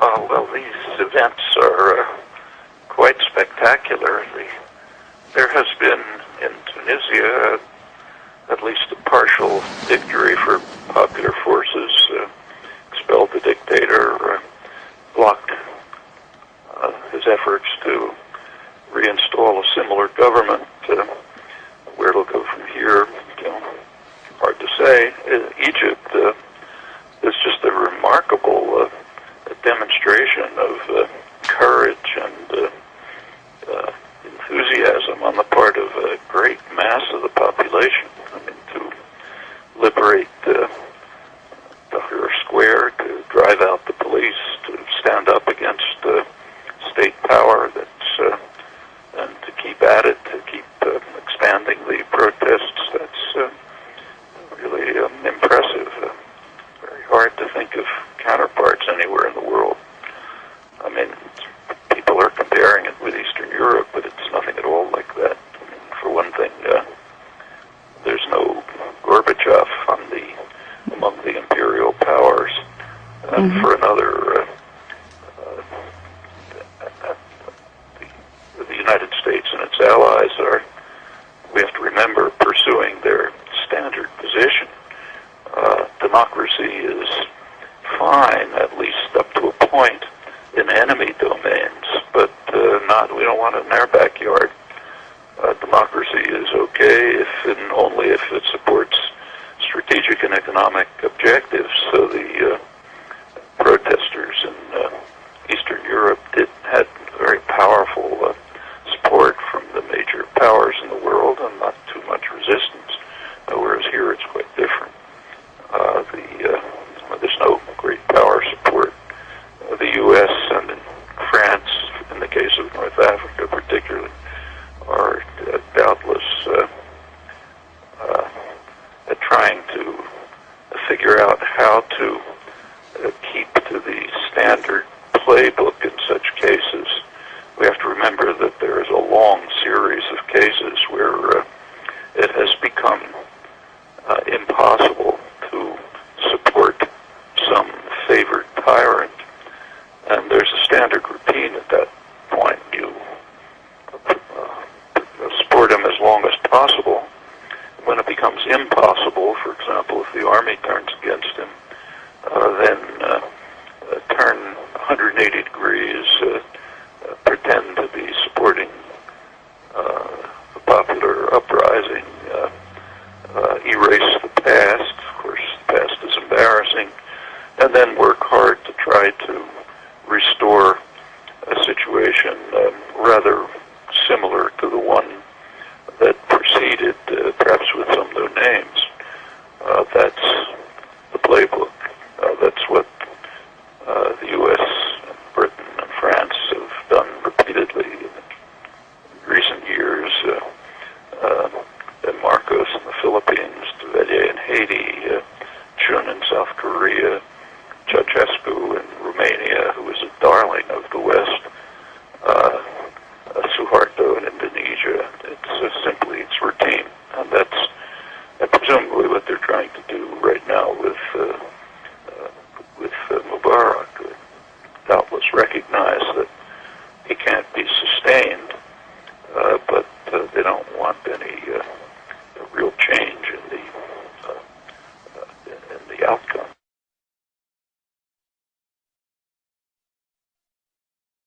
Well, these events are quite spectacular. There has been in Tunisia at least a partial victory for popular forces, expelled the dictator, blocked his efforts to reinstall a similar government. Where it'll go from here, hard to say. Egypt is just a remarkable demonstration of courage and enthusiasm on the part of a great mass of the population. I mean, to liberate Tahrir Square, to drive out the police, to stand up against state power, and to keep at it, to keep expanding the protests. That's really impressive. Very hard to think of counterparts anywhere in the world. I mean, people are comparing it with Eastern Europe, but it's nothing at all like that. I mean, for one thing, there's no Gorbachev among the imperial powers. And for another, the United States and its allies are, we have to remember, pursuing their standard position. Democracy is fine, at least up to a point, in enemy domains, but we don't want it in our backyard. Democracy is okay and only if it supports strategic and economic objectives. So the protesters in Eastern Europe had very powerful support from the major powers in the world and not too much resistance, whereas here it's quite different. There's no great power support. The U.S. and France, in the case of North Africa particularly, are doubtless trying to figure out how to keep to the standard playbook in such cases. We have to remember that there is a long series of cases where it has become impossible to support some favored tyrant. And there's a standard routine at that point. You support him as long as possible. When it becomes impossible, for example, if the army turns against him, then turn 180 degrees, pretend to be supporting the popular uprising, erase the past. Of course, the past is embarrassing, and then work hard to try to restore a situation rather similar to the one that preceded, perhaps with some new names. That's the playbook. That's what the U.S., and Britain, and France have done repeatedly in recent years. Marcos in the Philippines, Duvalier in Haiti, Chun in South Korea, Ceausescu in Romania, who was a darling of the West.